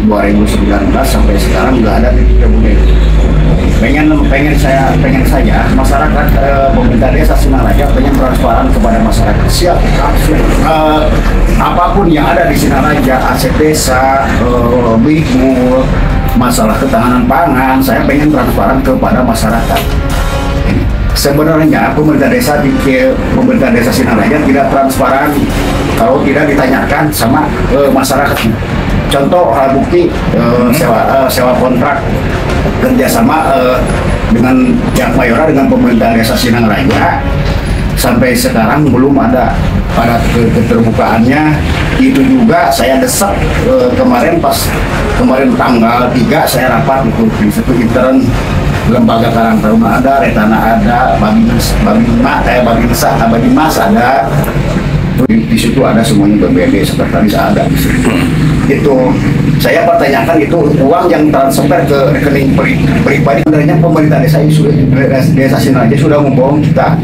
2019 sampai sekarang nggak ada titik temu itu. Pengen saja masyarakat pemerintah desa Sinaraja pengen transparan kepada masyarakat. Siap, apapun yang ada di Sinaraja, aset desa, BIMU, masalah ketahanan pangan, saya pengen transparan kepada masyarakat. Sebenarnya pemerintah desa Sinaraja tidak transparan kalau tidak ditanyakan sama masyarakatnya. Contoh hal bukti sewa kontrak kerjasama dengan pihak Mayora dengan pemerintah desa Sinaraja sampai sekarang belum ada pada keterbukaannya. Itu juga saya desak kemarin tanggal 3 saya rapat itu di situ intern lembaga Karang Taruna ada, Retana ada, Babimas ada. Di situ ada semuanya BPD, sekretaris ada di situ. Itu saya pertanyakan itu uang yang transfer ke rekening pribadi sebenarnya pemerintah desa Sinaraja sudah membohong kita.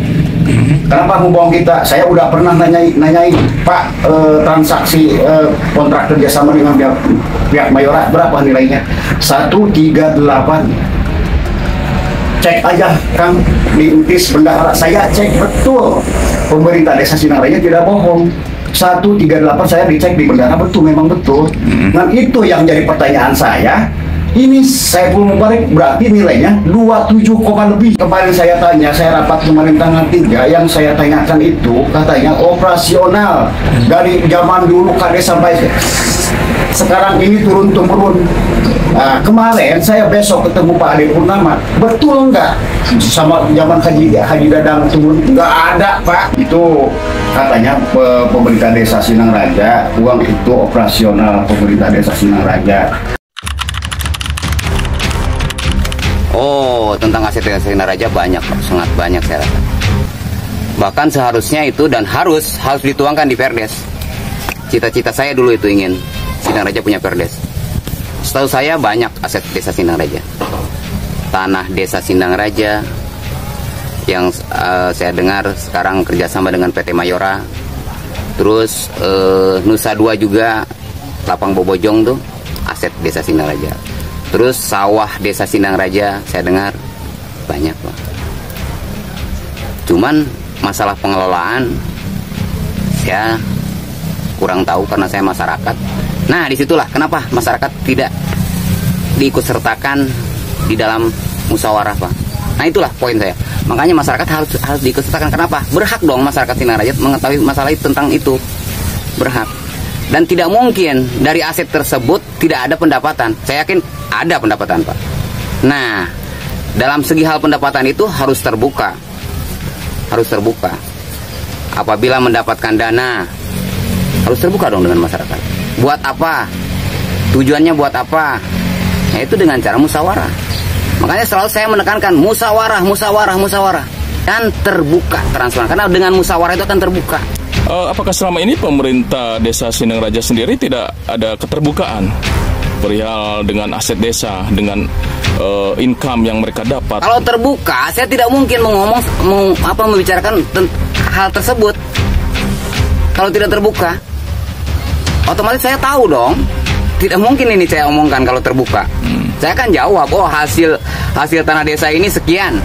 Kenapa membohong kita? Saya udah pernah nanyain Pak, transaksi kontrak kerjasama dengan pihak Mayora berapa nilainya? 138. Cek aja Kang di Utis Bendahara, saya cek betul pemerintah desa Sinaraja tidak bohong. 138 saya dicek di Bendahara betul, memang betul. Dan itu yang jadi pertanyaan saya. Ini Saiful Mubarak berarti nilainya 27, lebih. Kemarin saya tanya, saya rapat kemarin tanggal 3, yang saya tanyakan itu katanya operasional dari zaman dulu kades sampai sekarang ini turun-temurun. Nah, kemarin saya besok ketemu Pak Ade Purnama, betul nggak sama zaman Haji Dadang turun? Nggak ada Pak. Itu katanya pemerintah desa Sinaraja, uang itu operasional pemerintah desa Sinaraja. Oh, tentang aset desa Sinaraja banyak, sangat banyak saya rasa. Bahkan seharusnya itu dan harus dituangkan di Perdes. Cita-cita saya dulu itu ingin Sinaraja punya Perdes. Setahu saya banyak aset desa Sinaraja. Tanah desa Sinaraja yang saya dengar sekarang kerjasama dengan PT Mayora. Terus Nusa Dua juga, Lapang Bobojong tuh aset desa Sinaraja. Terus sawah desa Sinaraja saya dengar banyak Pak. Cuman masalah pengelolaan saya kurang tahu karena saya masyarakat. Nah disitulah kenapa masyarakat tidak diikutsertakan di dalam musyawarah Pak. Nah itulah poin saya. Makanya masyarakat harus diikutsertakan. Kenapa? Berhak dong masyarakat Sinaraja mengetahui masalah itu, tentang itu. Berhak. Dan tidak mungkin dari aset tersebut tidak ada pendapatan. Saya yakin ada pendapatan Pak. Nah dalam segi hal pendapatan itu harus terbuka. Harus terbuka. Apabila mendapatkan dana harus terbuka dong dengan masyarakat. Buat apa? Tujuannya buat apa? Nah, itu dengan cara musyawarah. Makanya selalu saya menekankan musyawarah dan terbuka, transparan. Karena dengan musyawarah itu akan terbuka. Apakah selama ini pemerintah desa Sinaraja sendiri tidak ada keterbukaan perihal dengan aset desa, dengan income yang mereka dapat? Kalau terbuka, saya tidak mungkin membicarakan hal tersebut. Kalau tidak terbuka, otomatis saya tahu dong. Tidak mungkin ini saya omongkan kalau terbuka. Saya akan jawab, oh hasil tanah desa ini sekian.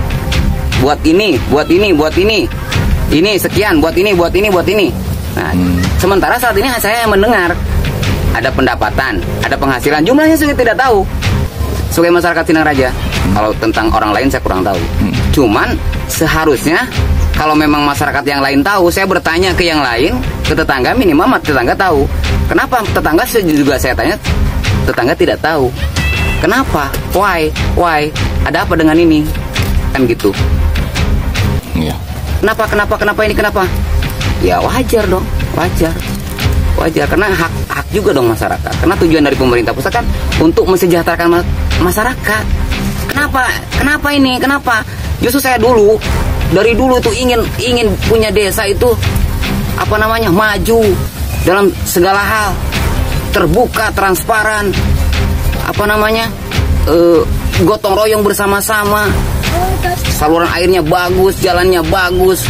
Buat ini. Ini sekian, buat ini. Nah, sementara saat ini saya mendengar ada pendapatan, ada penghasilan. Jumlahnya saya tidak tahu. Sebagai masyarakat Sinaraja, kalau tentang orang lain saya kurang tahu. Cuman seharusnya kalau memang masyarakat yang lain tahu, saya bertanya ke yang lain, ke tetangga, minimal tetangga tahu. Kenapa tetangga juga saya tanya, tetangga tidak tahu. Kenapa? Why? Ada apa dengan ini? Kan gitu. Iya. Kenapa ini? Ya wajar dong, wajar. Karena hak juga dong masyarakat. Karena tujuan dari pemerintah pusat kan untuk mensejahterakan masyarakat. Kenapa ini? Kenapa? Justru saya dari dulu tuh ingin punya desa itu maju dalam segala hal, terbuka, transparan, gotong royong bersama-sama, saluran airnya bagus, jalannya bagus,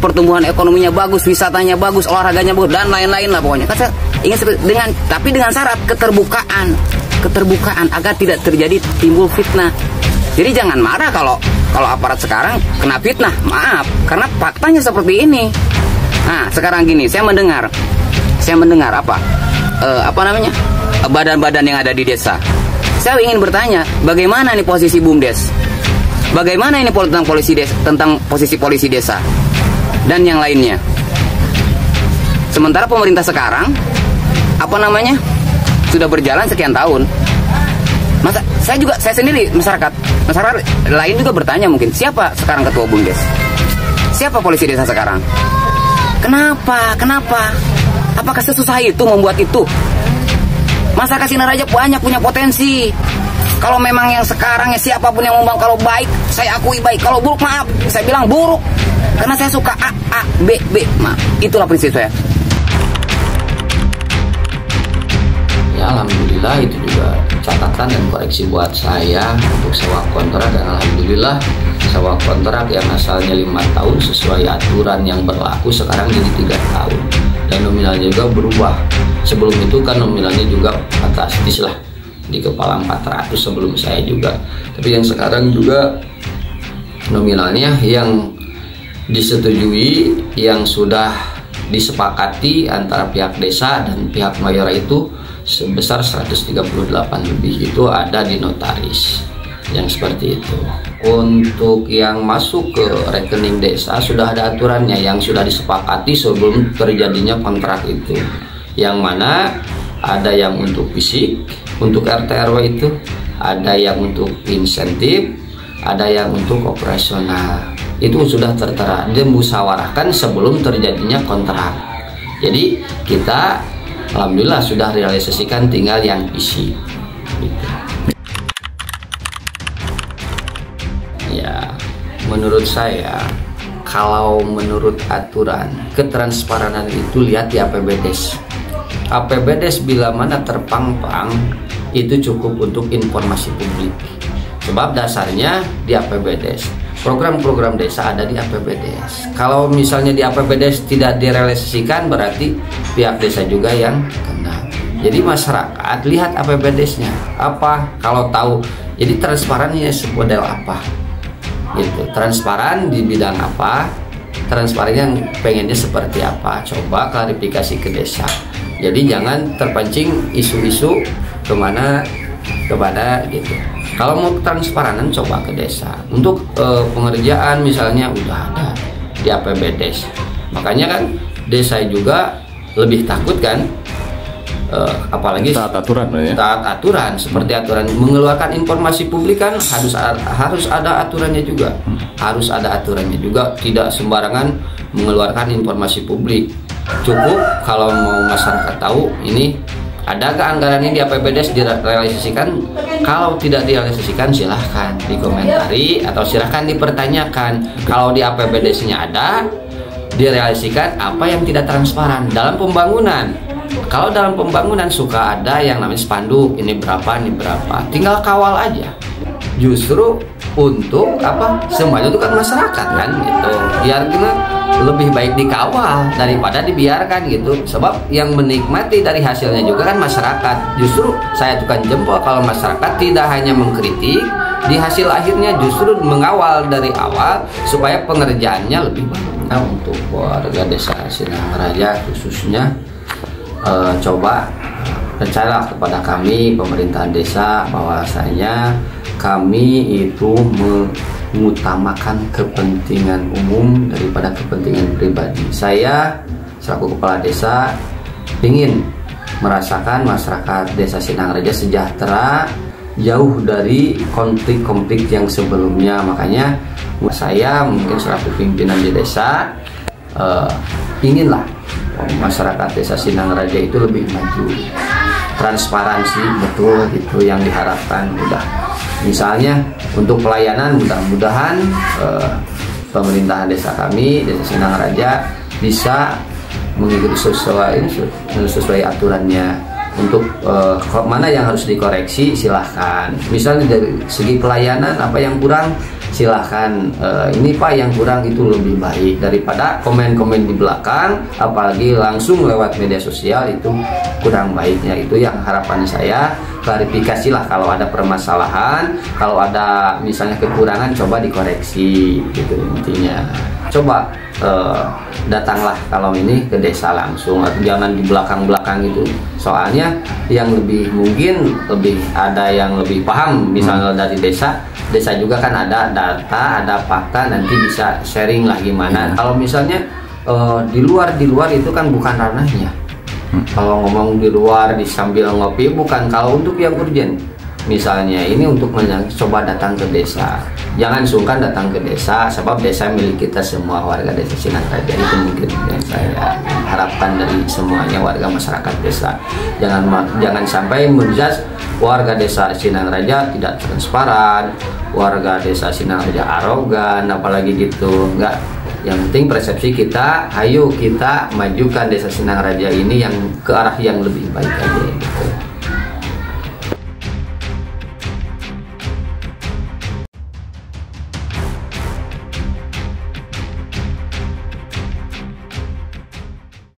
pertumbuhan ekonominya bagus, wisatanya bagus, olahraganya bagus, dan lain-lain lah pokoknya. Kan Tapi dengan syarat keterbukaan agar tidak terjadi timbul fitnah. Jadi jangan marah kalau aparat sekarang kena fitnah, maaf, karena faktanya seperti ini. Nah, sekarang gini, saya mendengar badan-badan yang ada di desa. Saya ingin bertanya, bagaimana nih posisi BUMDes? Bagaimana ini tentang posisi polisi desa dan yang lainnya? Sementara pemerintah sekarang sudah berjalan sekian tahun. Saya sendiri masyarakat lain juga bertanya, mungkin siapa sekarang ketua BUMDes? Siapa polisi desa sekarang? Kenapa? Apakah sesusah itu membuat itu? Masyarakat Sinaraja banyak punya potensi. Kalau memang yang sekarang siapapun yang ngomong, kalau baik saya akui baik, kalau buruk maaf saya bilang buruk, karena saya suka A, B, maaf. Itulah prinsip saya. Ya, alhamdulillah itu juga catatan dan koreksi buat saya untuk sewa kontrak, dan alhamdulillah sewa kontrak yang asalnya 5 tahun sesuai aturan yang berlaku sekarang jadi 3 tahun, dan nominalnya juga berubah. Sebelum itu kan nominalnya juga fantastis lah, di kepala 400 sebelum saya juga, tapi yang sekarang juga nominalnya yang disetujui, yang sudah disepakati antara pihak desa dan pihak Mayora itu sebesar 138 lebih, itu ada di notaris yang seperti itu. Untuk yang masuk ke rekening desa sudah ada aturannya yang sudah disepakati sebelum terjadinya kontrak itu, yang mana ada yang untuk fisik, untuk RT RW itu, ada yang untuk insentif, ada yang untuk operasional. Itu sudah tertera, dimusyawarahkan sebelum terjadinya kontrak. Jadi kita alhamdulillah sudah realisasikan, tinggal yang isi gitu. Ya, menurut saya kalau menurut aturan ketransparanan itu lihat di APBDes. APBDes bila mana terpampang itu cukup untuk informasi publik. Sebab dasarnya di APBDes. Program-program desa ada di APBDes. Kalau misalnya di APBDes tidak direalisasikan, berarti pihak desa juga yang kena. Jadi masyarakat lihat APBDes-nya apa, kalau tahu. Jadi transparannya model apa gitu. Transparan di bidang apa, transparan yang pengennya seperti apa, coba klarifikasi ke desa. Jadi jangan terpancing isu-isu kemana gitu. Kalau mau transparanan coba ke desa. Untuk pengerjaan misalnya udah ada di APBDes. Makanya kan desa juga lebih takut kan, apalagi taat aturan ya. Taat aturan, seperti aturan mengeluarkan informasi publik kan harus ada aturannya juga. Harus ada aturannya juga, tidak sembarangan mengeluarkan informasi publik. Cukup kalau mau masyarakat tahu ini adakah anggarannya di APBDes direalisasikan. Kalau tidak direalisasikan silahkan dikomentari atau silahkan dipertanyakan. Kalau di APBDes-nya ada, direalisasikan apa yang tidak transparan dalam pembangunan. Kalau dalam pembangunan suka ada yang namanya spanduk, ini berapa, tinggal kawal aja. Justru untuk apa, semuanya itu kan masyarakat kan gitu, biar lebih baik dikawal daripada dibiarkan gitu. Sebab yang menikmati dari hasilnya juga kan masyarakat. Justru saya tukang jempol kalau masyarakat tidak hanya mengkritik, di hasil akhirnya justru mengawal dari awal supaya pengerjaannya lebih baik. Nah, untuk warga desa Sinaraja khususnya coba percayalah kepada kami pemerintahan desa bahwasanya kami itu mengutamakan kepentingan umum daripada kepentingan pribadi. Saya selaku kepala desa ingin merasakan masyarakat desa Sinaraja sejahtera, jauh dari konflik-konflik yang sebelumnya. Makanya saya mungkin selaku pimpinan di desa inginlah masyarakat desa Sinaraja itu lebih maju, transparansi betul itu yang diharapkan. Udah misalnya untuk pelayanan, mudah-mudahan pemerintahan desa kami, desa Sinaraja bisa mengikuti sesuai aturannya. Untuk mana yang harus dikoreksi silahkan. Misalnya dari segi pelayanan apa yang kurang silahkan ini Pak yang kurang itu lebih baik daripada komen-komen di belakang, apalagi langsung lewat media sosial itu kurang baiknya. Itu yang harapan saya, klarifikasilah kalau ada permasalahan, kalau ada misalnya kekurangan coba dikoreksi gitu intinya. Coba datanglah kalau ini ke desa langsung, jangan di belakang-belakang itu. Soalnya yang lebih mungkin lebih ada yang lebih paham misalnya dari desa juga kan ada data, ada fakta, nanti bisa sharing lah gimana. Kalau misalnya di luar itu kan bukan ranahnya. Kalau ngomong di luar sambil ngopi bukan. Kalau untuk yang urgent misalnya ini untuk coba datang ke desa, jangan sungkan datang ke desa, sebab desa milik kita semua, warga desa Sinang Raja. Itu mungkin yang saya harapkan dari semuanya warga masyarakat desa. Jangan sampai menjudge warga desa Sinang Raja tidak transparan, warga desa Sinang Raja arogan, apalagi gitu. Enggak. Yang penting persepsi kita, ayo kita majukan desa Sinang Raja ini yang ke arah yang lebih baik aja gitu.